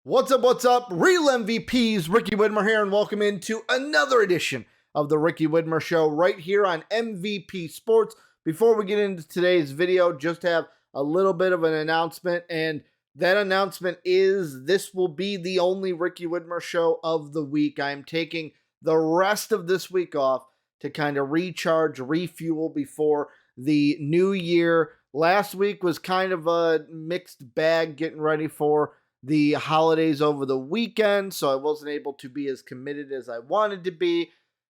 What's up, what's up? Real MVPs, Ricky Widmer here, and welcome into another edition of the Ricky Widmer Show right here on MVP Sports. Before we get into today's video, just have a little bit of an announcement, and that announcement is this will be the only Ricky Widmer Show of the week. I am taking the rest of this week off to kind of recharge, refuel before the new year. Last week was kind of a mixed bag getting ready for the holidays over the weekend, so I wasn't able to be as committed as I wanted to be.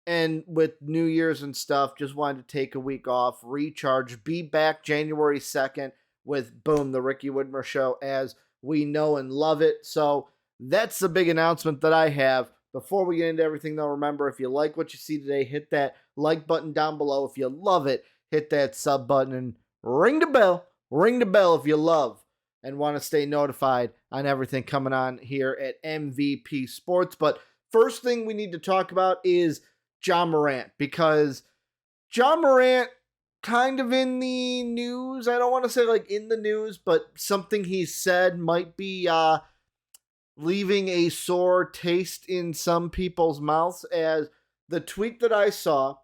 And with New Year's and stuff, just wanted to take a week off, recharge, be back January 2nd with, boom, the Ricky Widmer Show as we know and love it. So that's the big announcement that I have. Before we get into everything, though, remember, if you like what you see today, hit that like button down below. If you love it, hit that sub button and ring the bell. Ring the bell if you love and want to stay notified on everything coming on here at MVP Sports. But first thing we need to talk about is Ja Morant, because Ja Morant kind of in the news. I don't want to say like in the news, but something he said might be leaving a sore taste in some people's mouths, as the tweet that I saw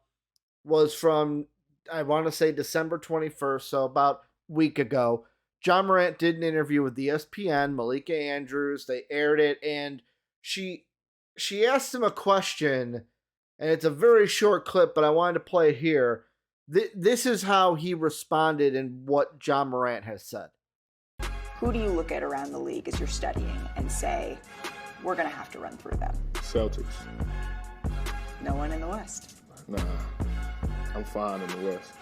was from, I want to say December 21st, so about a week ago. Ja Morant did an interview with ESPN, Malika Andrews. They aired it, and she asked him a question, and it's a very short clip, but I wanted to play it here. This is how he responded and what Ja Morant has said. Who do you look at around the league as you're studying and say, we're going to have to run through them? Celtics. No one in the West? Nah, I'm fine in the West.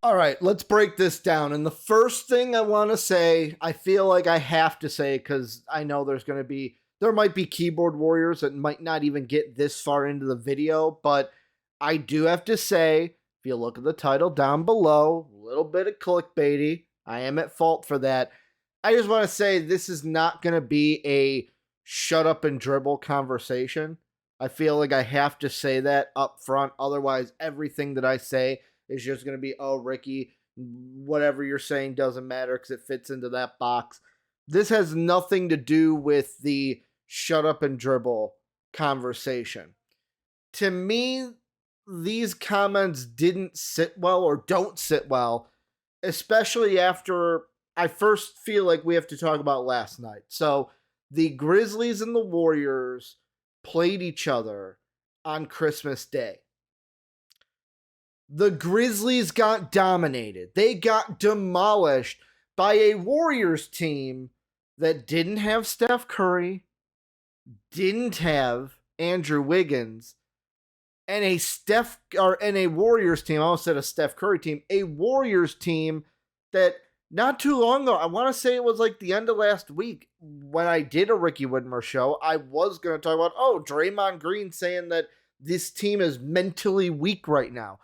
All right, let's break this down. And the first thing I want to say, I feel like I have to say, because I know there might be keyboard warriors that might not even get this far into the video, but I do have to say, if you look at the title down below, a little bit of clickbaity. I am at fault for that. I just want to say this is not going to be a shut up and dribble conversation. I feel like I have to say that up front. Otherwise, everything that I say is just going to be, oh, Ricky, whatever you're saying doesn't matter because it fits into that box. This has nothing to do with the shut up and dribble conversation. To me, these comments didn't sit well or don't sit well, especially after I first feel like we have to talk about last night. So the Grizzlies and the Warriors played each other on Christmas Day. The Grizzlies got dominated. They got demolished by a Warriors team that didn't have Steph Curry, didn't have Andrew Wiggins, and a Warriors team, I almost said a Steph Curry team, a Warriors team that not too long ago, I want to say it was like the end of last week, when I did a Ricky Widmer show, I was going to talk about, Draymond Green saying that this team is mentally weak right now.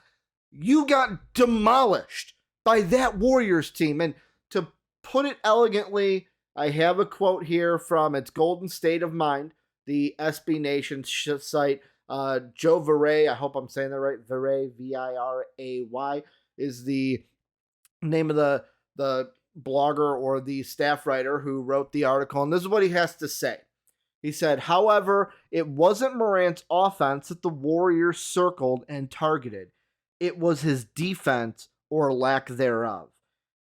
You got demolished by that Warriors team. And to put it elegantly, I have a quote here from its Golden State of Mind, the SB Nation site. Joe Viray, I hope I'm saying that right. Viray, Viray, is the name of the blogger or the staff writer who wrote the article. And this is what he has to say. He said, however, it wasn't Morant's offense that the Warriors circled and targeted. It was his defense or lack thereof.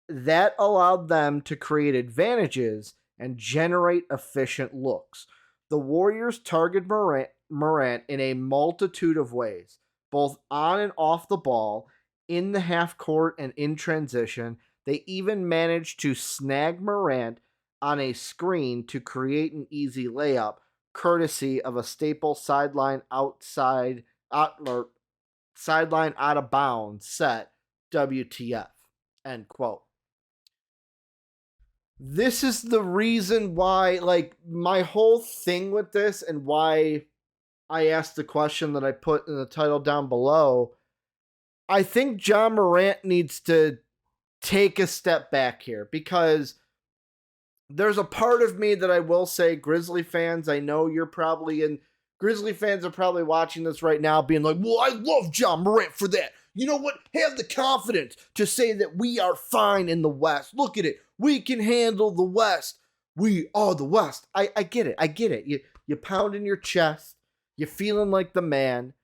That allowed them to create advantages and generate efficient looks. The Warriors target Morant in a multitude of ways, both on and off the ball, in the half court and in transition. They even managed to snag Morant on a screen to create an easy layup, courtesy of a staple sideline out of bounds set, WTF, end quote. This is the reason why, like, my whole thing with this and why I asked the question that I put in the title down below. I think Ja Morant needs to take a step back here, because there's a part of me that I will say, Grizzly fans, I know you're probably in, Grizzly fans are probably watching this right now being like, well, I love Ja Morant for that. You know what? Have the confidence to say that we are fine in the West. Look at it. We can handle the West. we are the West. I get it. I get it. You pounding your chest. You're feeling like the man.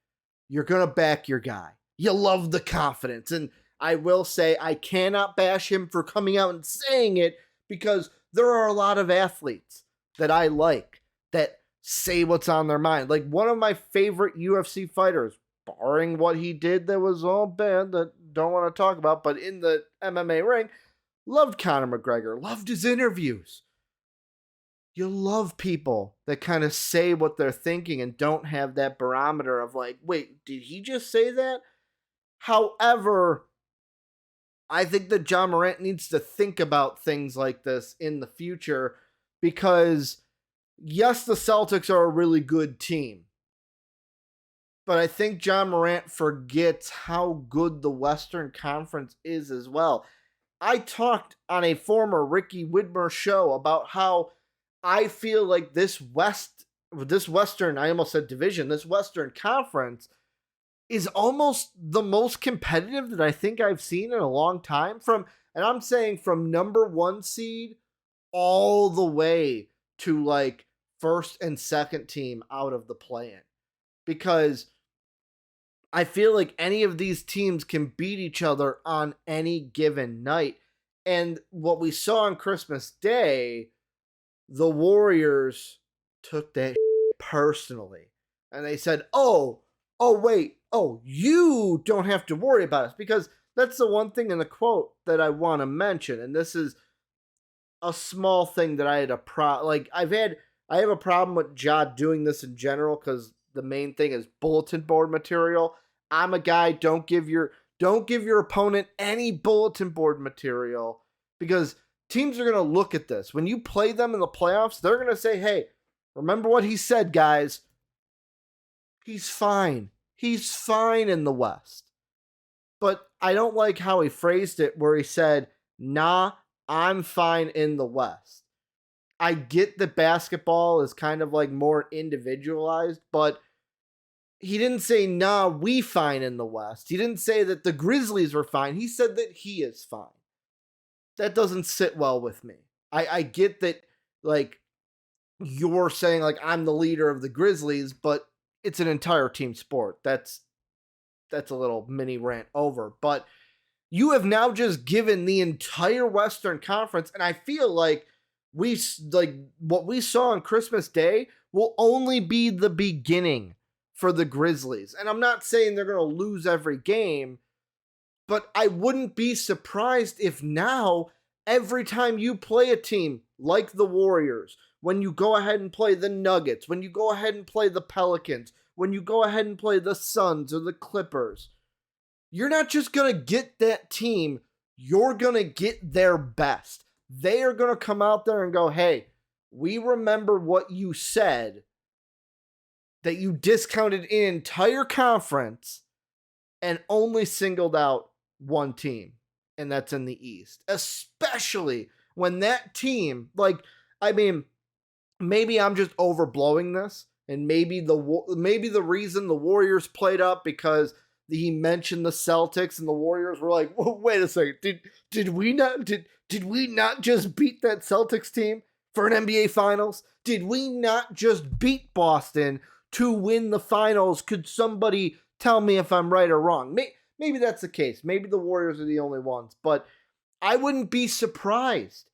You're going to back your guy. You love the confidence. And I will say I cannot bash him for coming out and saying it, because there are a lot of athletes that I like that say what's on their mind. Like one of my favorite UFC fighters, barring what he did that was all bad that don't want to talk about, but in the MMA ring, loved Conor McGregor, loved his interviews. You love people that kind of say what they're thinking and don't have that barometer of like, wait, did he just say that? However, I think that John Morant needs to think about things like this in the future, because yes, the Celtics are a really good team, but I think John Morant forgets how good the Western Conference is as well. I talked on a former Ricky Widmer show about how I feel like this Western, I almost said division, this Western Conference is almost the most competitive that I think I've seen in a long time. And I'm saying from number 1 seed all the way to like first and second team out of the play-in. Because I feel like any of these teams can beat each other on any given night. And what we saw on Christmas Day, the Warriors took that personally. And they said, wait, you don't have to worry about us. Because that's the one thing in the quote that I want to mention. And this is a small thing that I had I have a problem with Ja doing this in general, because the main thing is bulletin board material. I'm a guy, don't give your opponent any bulletin board material, because teams are going to look at this. When you play them in the playoffs, they're going to say, hey, remember what he said, guys. He's fine. He's fine in the West. But I don't like how he phrased it, where he said, nah, I'm fine in the West. I get that basketball is kind of like more individualized, but he didn't say, nah, we fine in the West. He didn't say that the Grizzlies were fine. He said that he is fine. That doesn't sit well with me. I get that, like, you're saying, like, I'm the leader of the Grizzlies, but it's an entire team sport. That's a little mini rant over. But you have now just given the entire Western Conference, and I feel like what we saw on Christmas Day will only be the beginning for the Grizzlies. And I'm not saying they're going to lose every game, but I wouldn't be surprised if now, every time you play a team like the Warriors, when you go ahead and play the Nuggets, when you go ahead and play the Pelicans, when you go ahead and play the Suns or the Clippers, you're not just going to get that team, you're going to get their best. They are going to come out there and go, hey, we remember what you said, that you discounted an entire conference and only singled out one team, and that's in the East. Especially when that team, maybe I'm just overblowing this, and maybe the reason the Warriors played up because he mentioned the Celtics and the Warriors were like, wait a second, did we not just beat that Celtics team for an NBA Finals? Did we not just beat Boston to win the finals? Could somebody tell me if I'm right or wrong? Maybe that's the case. Maybe the Warriors are the only ones, but I wouldn't be surprised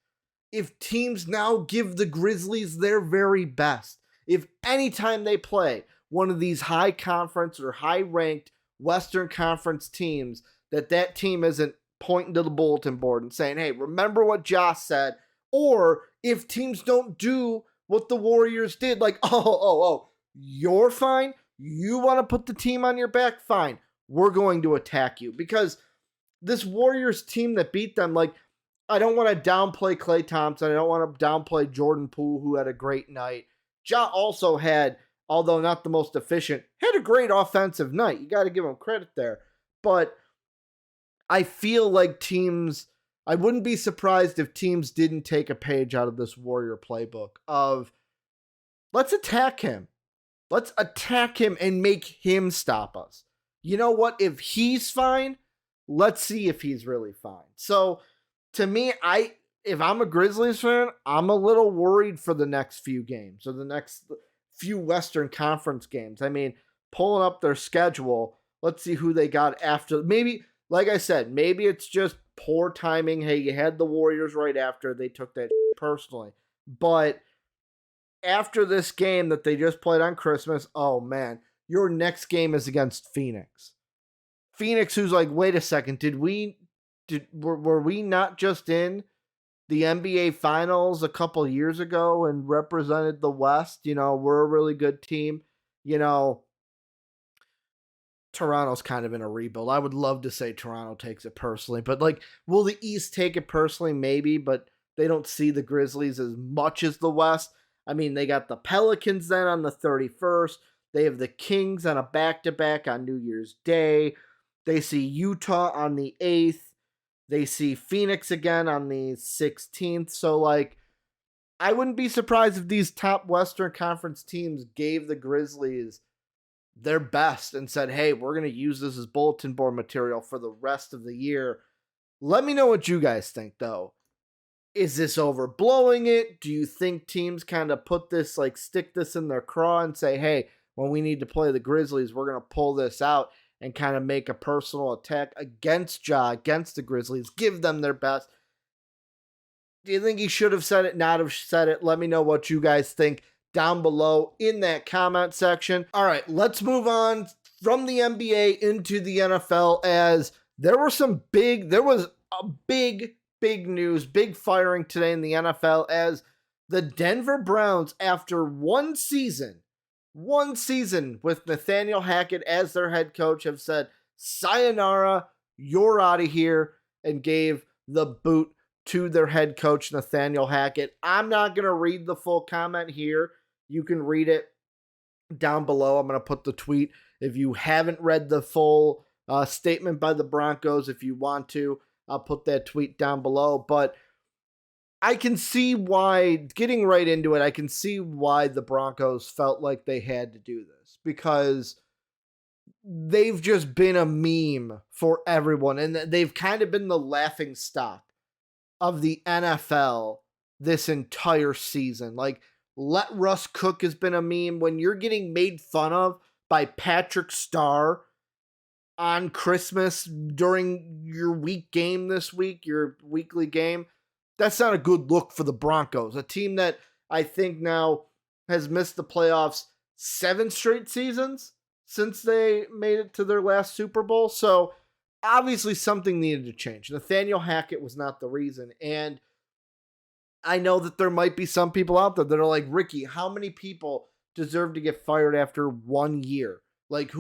if teams now give the Grizzlies their very best. If anytime they play one of these high conference or high ranked Western Conference teams, that team isn't pointing to the bulletin board and saying, hey, remember what Josh said. Or if teams don't do what the Warriors did, like, you're fine? You want to put the team on your back? Fine. We're going to attack you. Because this Warriors team that beat them, like, I don't want to downplay Klay Thompson. I don't want to downplay Jordan Poole, who had a great night. Ja also had, although not the most efficient, had a great offensive night. You got to give him credit there. But I feel like teams, I wouldn't be surprised if teams didn't take a page out of this Warrior playbook of, let's attack him. Let's attack him and make him stop us. You know what? If he's fine, let's see if he's really fine. So, to me, if I'm a Grizzlies fan, I'm a little worried for the next few games or the next few Western Conference games. I mean, pulling up their schedule, let's see who they got after. Maybe, like I said, maybe it's just poor timing. Hey, you had the Warriors right after. They took that personally. But after this game that they just played on Christmas, oh man, your next game is against Phoenix. Phoenix, who's like, wait a second, were we not just in the NBA Finals a couple years ago and represented the West? You know, we're a really good team. You know, Toronto's kind of in a rebuild. I would love to say Toronto takes it personally, but like, will the East take it personally? Maybe, but they don't see the Grizzlies as much as the West. I mean, they got the Pelicans then on the 31st. They have the Kings on a back-to-back on New Year's Day. They see Utah on the 8th. They see Phoenix again on the 16th. So, like, I wouldn't be surprised if these top Western Conference teams gave the Grizzlies their best and said, hey, we're going to use this as bulletin board material for the rest of the year. Let me know what you guys think, though. Is this overblowing it? Do you think teams kind of put this, like, stick this in their craw and say, hey, when we need to play the Grizzlies, we're going to pull this out and kind of make a personal attack against against the Grizzlies, give them their best? Do you think he should have said it, not have said it? Let me know what you guys think down below in that comment section. All right, let's move on from the NBA into the NFL, as there was a big news, big firing today in the NFL, as the Denver Browns, after one season with Nathaniel Hackett as their head coach, have said, sayonara, you're out of here, and gave the boot to their head coach, Nathaniel Hackett. I'm not going to read the full comment here. You can read it down below. I'm going to put the tweet. If you haven't read the full statement by the Broncos, if you want to, I'll put that tweet down below. But I can see why, getting right into it, I can see why the Broncos felt like they had to do this, because they've just been a meme for everyone, and they've kind of been the laughing stock of the NFL this entire season. Like, let Russ cook has been a meme. When you're getting made fun of by Patrick Starr on Christmas during your week game this week, your weekly game, that's not a good look for the Broncos, a team that I think now has missed the playoffs 7 straight seasons since they made it to their last Super Bowl. So obviously something needed to change. Nathaniel Hackett was not the reason. And I know that there might be some people out there that are like, Ricky, how many people deserve to get fired after 1 year? Like,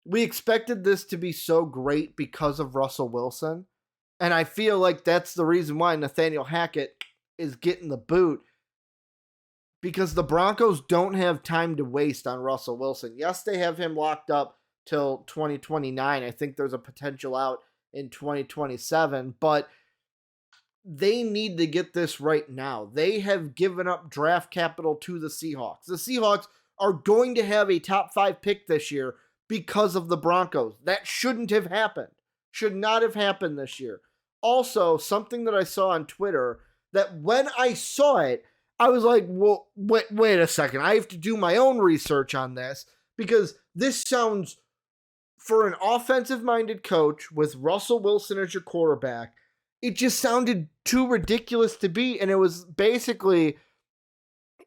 we expected this to be so great because of Russell Wilson. And I feel like that's the reason why Nathaniel Hackett is getting the boot, because the Broncos don't have time to waste on Russell Wilson. Yes, they have him locked up till 2029. I think there's a potential out in 2027, but they need to get this right now. They have given up draft capital to the Seahawks. The Seahawks are going to have a top 5 pick this year because of the Broncos. That shouldn't have happened. Should not have happened this year. Also, something that I saw on Twitter, that when I saw it, I was like, well, wait a second. I have to do my own research on this, because this sounds, for an offensive-minded coach with Russell Wilson as your quarterback, it just sounded too ridiculous to be. And it was basically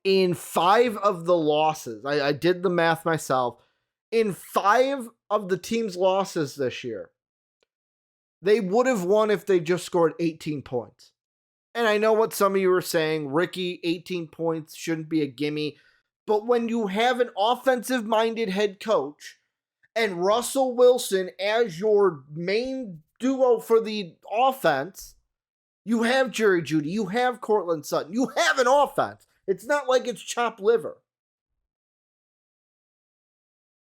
in 5 of the losses. I did the math myself. In 5 of the team's losses this year, they would have won if they just scored 18 points. And I know what some of you are saying, Ricky, 18 points shouldn't be a gimme. But when you have an offensive-minded head coach and Russell Wilson as your main duo for the offense, you have Jerry Jeudy, you have Cortland Sutton, you have an offense. It's not like it's chopped liver.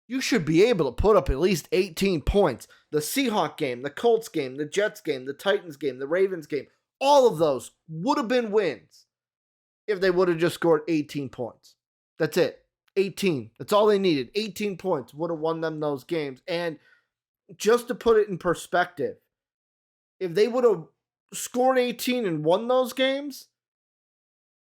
You should be able to put up at least 18 points. The Seahawks game, the Colts game, the Jets game, the Titans game, the Ravens game, all of those would have been wins if they would have just scored 18 points. That's it. 18. That's all they needed. 18 points would have won them those games. And just to put it in perspective, if they would have scored 18 and won those games,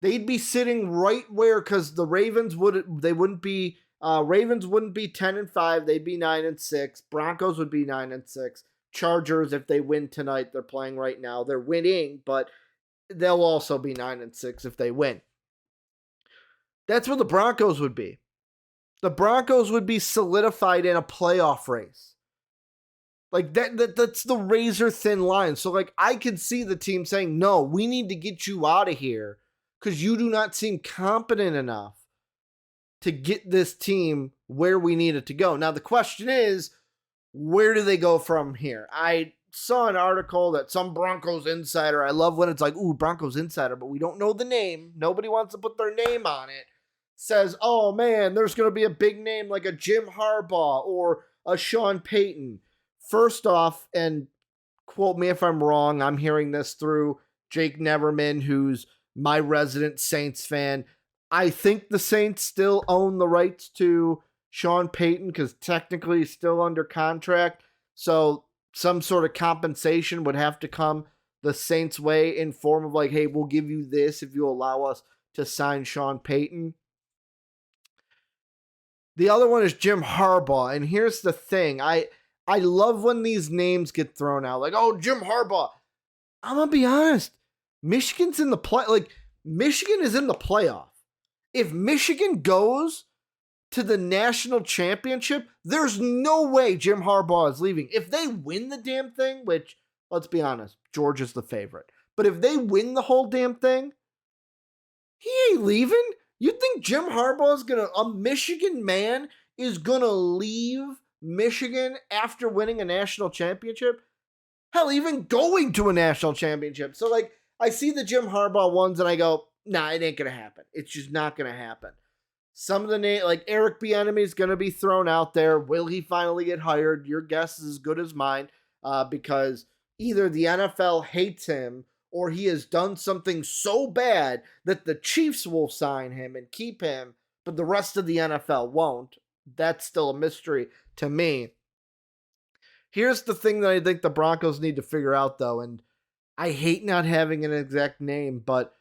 they'd be sitting right where, because the Ravens wouldn't be 10-5, they'd be 9-6. Broncos would be 9-6. Chargers, if they win tonight, they're playing right now. They're winning, but they'll also be 9-6 if they win. That's where the Broncos would be. The Broncos would be solidified in a playoff race. Like that's the razor thin line. So like I could see the team saying, no, we need to get you out of here because you do not seem competent enough to get this team where we need it to go. Now the question is, where do they go from here? I saw an article that some Broncos insider, I love when it's like, ooh, Broncos insider, but we don't know the name. Nobody wants to put their name on it. Says, oh man, there's going to be a big name like a Jim Harbaugh or a Sean Payton. First off, and quote me if I'm wrong, I'm hearing this through Jake Neverman, who's my resident Saints fan. I think the Saints still own the rights to Sean Payton because technically he's still under contract. So some sort of compensation would have to come the Saints' way in form of like, hey, we'll give you this if you allow us to sign Sean Payton. The other one is Jim Harbaugh. And here's the thing. I love when these names get thrown out. Like, oh, Jim Harbaugh. I'm going to be honest. Michigan's in the Michigan is in the playoff. If Michigan goes to the national championship, there's no way Jim Harbaugh is leaving. If they win the damn thing, which, let's be honest, Georgia's the favorite. But if they win the whole damn thing, he ain't leaving. You think Jim Harbaugh is a Michigan man is going to leave Michigan after winning a national championship? Hell, even going to a national championship. So, like, I see the Jim Harbaugh ones and I go, nah, it ain't going to happen. It's just not going to happen. Some of the names, like Eric Bieniemy is going to be thrown out there. Will he finally get hired? Your guess is as good as mine because either the NFL hates him or he has done something so bad that the Chiefs will sign him and keep him, but the rest of the NFL won't. That's still a mystery to me. Here's the thing that I think the Broncos need to figure out, though, and I hate not having an exact name, but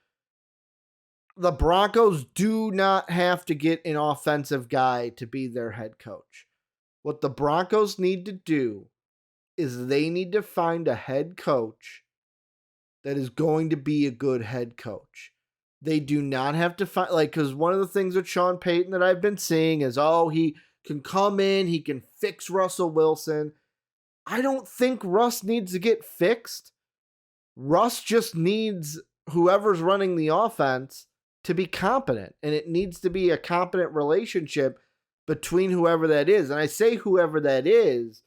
the Broncos do not have to get an offensive guy to be their head coach. What the Broncos need to do is they need to find a head coach that is going to be a good head coach. They do not have to find, because one of the things with Sean Payton that I've been seeing is, oh, he can come in, he can fix Russell Wilson. I don't think Russ needs to get fixed. Russ just needs whoever's running the offense to be competent, and it needs to be a competent relationship between whoever that is. And I say whoever that is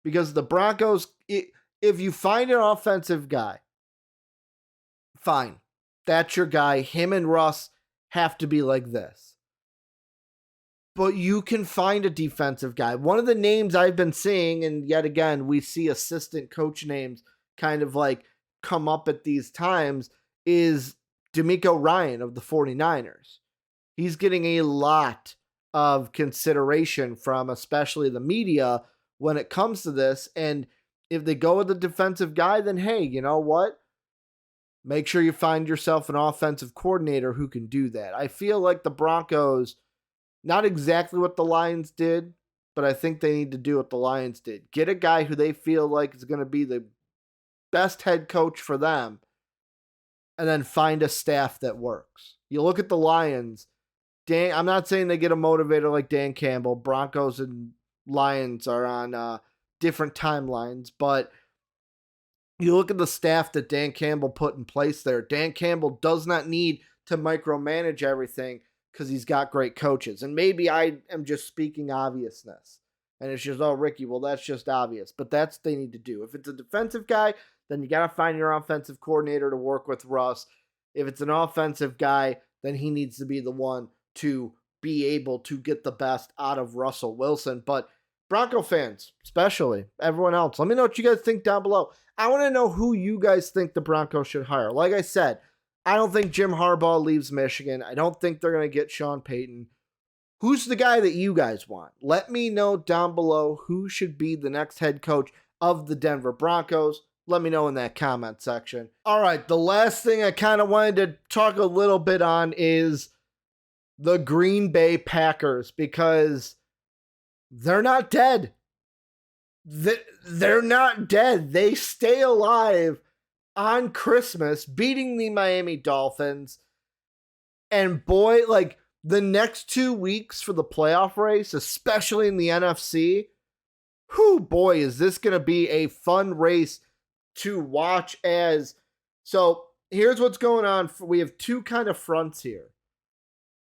because the Broncos, if you find an offensive guy, fine. That's your guy. Him and Russ have to be like this. But you can find a defensive guy. One of the names I've been seeing, and yet again, we see assistant coach names kind of like come up at these times, is DeMeco Ryan of the 49ers. He's getting a lot of consideration from especially the media when it comes to this. And if they go with a defensive guy, then hey, you know what? Make sure you find yourself an offensive coordinator who can do that. I feel like the Broncos, not exactly what the Lions did, but I think they need to do what the Lions did. Get a guy who they feel like is going to be the best head coach for them, and then find a staff that works. You look at the Lions. I'm not saying they get a motivator like Dan Campbell. Broncos and Lions are on different timelines, but you look at the staff that Dan Campbell put in place there. Dan Campbell does not need to micromanage everything because he's got great coaches. And maybe I am just speaking obviousness. And it's just, oh, Ricky, well, that's just obvious. But that's what they need to do. If it's a defensive guy, then you got to find your offensive coordinator to work with Russ. If it's an offensive guy, then he needs to be the one to be able to get the best out of Russell Wilson. But Bronco fans, especially, everyone else, let me know what you guys think down below. I want to know who you guys think the Broncos should hire. Like I said, I don't think Jim Harbaugh leaves Michigan. I don't think they're going to get Sean Payton. Who's the guy that you guys want? Let me know down below who should be the next head coach of the Denver Broncos. Let me know in that comment section. All right, the last thing I kind of wanted to talk a little bit on is the Green Bay Packers, because they're not dead. They're not dead. They stay alive on Christmas, beating the Miami Dolphins. And boy, like the next 2 weeks for the playoff race, especially in the NFC, whew, boy, is this going to be a fun race to watch. So here's what's going on. We have two kind of fronts here.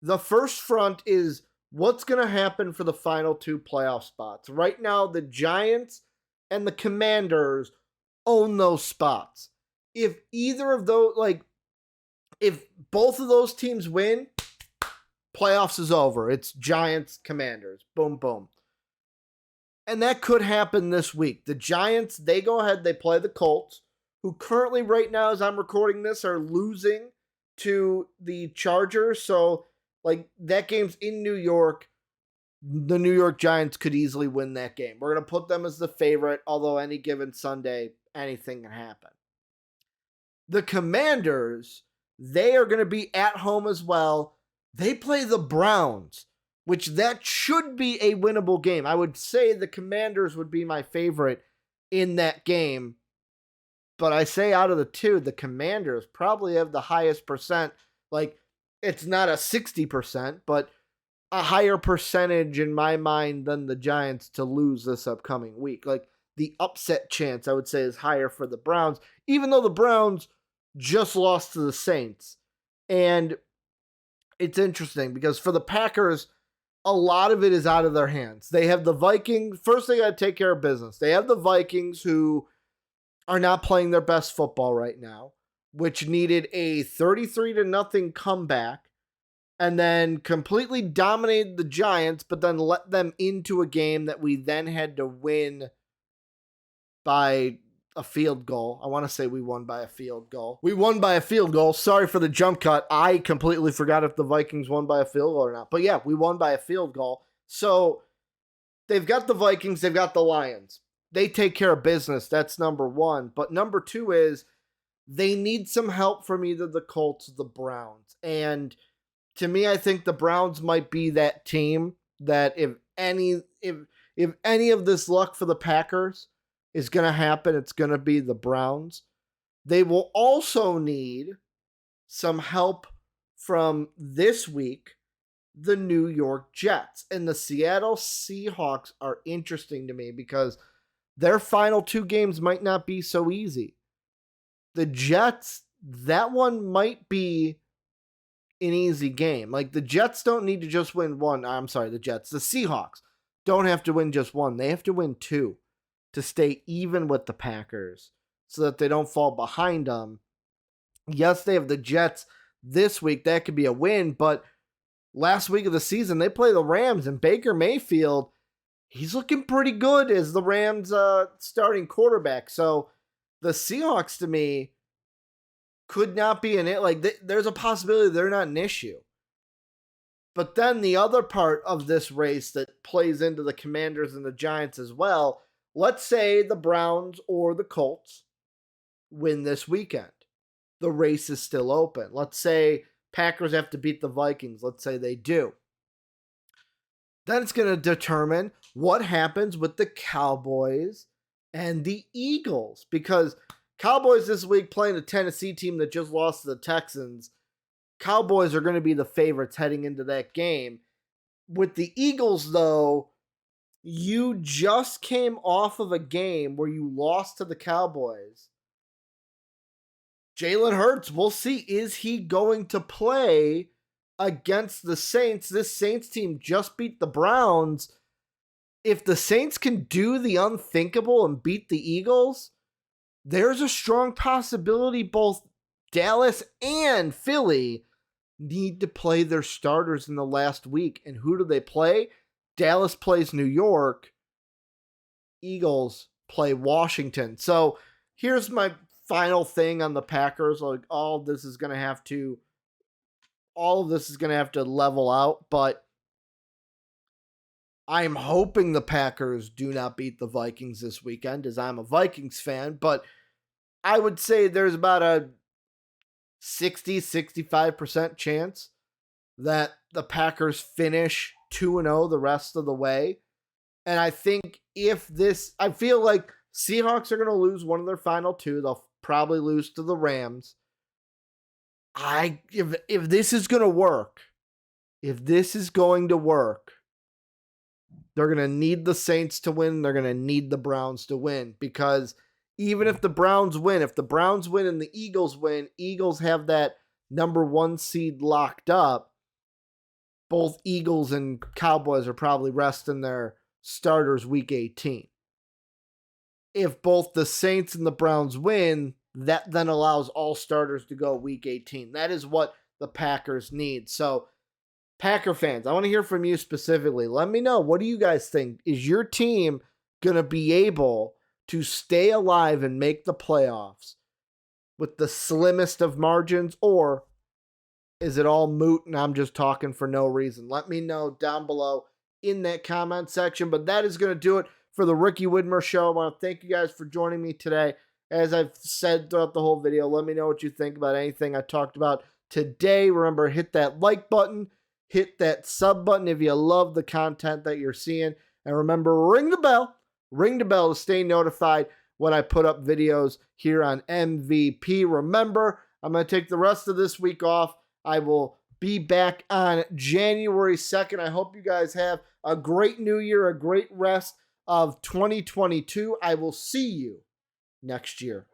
The first front is what's going to happen for the final two playoff spots. Right now, the Giants and the Commanders own those spots. If either of those, if both of those teams win, playoffs is over. It's Giants, Commanders. Boom, boom. And that could happen this week. The Giants, they go ahead, they play the Colts, who currently right now, as I'm recording this, are losing to the Chargers. So, that game's in New York. The New York Giants could easily win that game. We're going to put them as the favorite, although any given Sunday, anything can happen. The Commanders, they are going to be at home as well. They play the Browns, which that should be a winnable game. I would say the Commanders would be my favorite in that game. But I say out of the two, the Commanders probably have the highest percent. It's not a 60%, but a higher percentage in my mind than the Giants to lose this upcoming week. The upset chance, I would say, is higher for the Browns, even though the Browns just lost to the Saints. And it's interesting because for the Packers, a lot of it is out of their hands. They have the Vikings. First, they got to take care of business. They have the Vikings, who are not playing their best football right now, which needed a 33-0 comeback and then completely dominated the Giants, but then let them into a game that we then had to win by a field goal. I want to say we won by a field goal. We won by a field goal. Sorry for the jump cut. I completely forgot if the Vikings won by a field goal or not. But yeah, we won by a field goal. So they've got the Vikings, they've got the Lions. They take care of business. That's number one. But number two is they need some help from either the Colts or the Browns. And to me, I think the Browns might be that team that if any of this luck for the Packers is going to happen, it's going to be the Browns. They will also need some help from this week, the New York Jets. And the Seattle Seahawks are interesting to me because their final two games might not be so easy. The Jets, that one might be an easy game. The Jets don't need to just win one. I'm sorry, the Seahawks don't have to win just one. They have to win two to stay even with the Packers so that they don't fall behind them. Yes, they have the Jets this week. That could be a win, but last week of the season, they play the Rams, and Baker Mayfield, he's looking pretty good as the Rams' starting quarterback. So the Seahawks, to me, could not be in it. There's a possibility they're not an issue. But then the other part of this race that plays into the Commanders and the Giants as well, let's say the Browns or the Colts win this weekend. The race is still open. Let's say Packers have to beat the Vikings. Let's say they do. Then it's going to determine what happens with the Cowboys and the Eagles. Because Cowboys this week playing a Tennessee team that just lost to the Texans. Cowboys are going to be the favorites heading into that game. With the Eagles, though, you just came off of a game where you lost to the Cowboys. Jalen Hurts, we'll see. Is he going to play against the Saints? This Saints team just beat the Browns. If the Saints can do the unthinkable and beat the Eagles, there's a strong possibility both Dallas and Philly need to play their starters in the last week. And who do they play? Dallas plays New York. Eagles play Washington. So here's my final thing on the Packers. All of this is going to have to level out, but I'm hoping the Packers do not beat the Vikings this weekend, as I'm a Vikings fan. But I would say there's about a 65% chance that the Packers finish 2-0 the rest of the way. And I think I feel like Seahawks are going to lose one of their final two. They'll probably lose to the Rams. If this is going to work, they're going to need the Saints to win. They're going to need the Browns to win, because even if the Browns win and the Eagles win, Eagles have that number 1 seed locked up. Both Eagles and Cowboys are probably resting their starters week 18. If both the Saints and the Browns win, that then allows all starters to go week 18. That is what the Packers need. So, Packer fans, I want to hear from you specifically. Let me know, what do you guys think? Is your team going to be able to stay alive and make the playoffs with the slimmest of margins, or is it all moot and I'm just talking for no reason? Let me know down below in that comment section. But that is going to do it for the Ricky Widmer Show. I want to thank you guys for joining me today. As I've said throughout the whole video, let me know what you think about anything I talked about today. Remember, hit that like button, hit that sub button if you love the content that you're seeing. And remember, ring the bell to stay notified when I put up videos here on MVP. Remember, I'm going to take the rest of this week off. I will be back on January 2nd. I hope you guys have a great new year, a great rest of 2022. I will see you next year.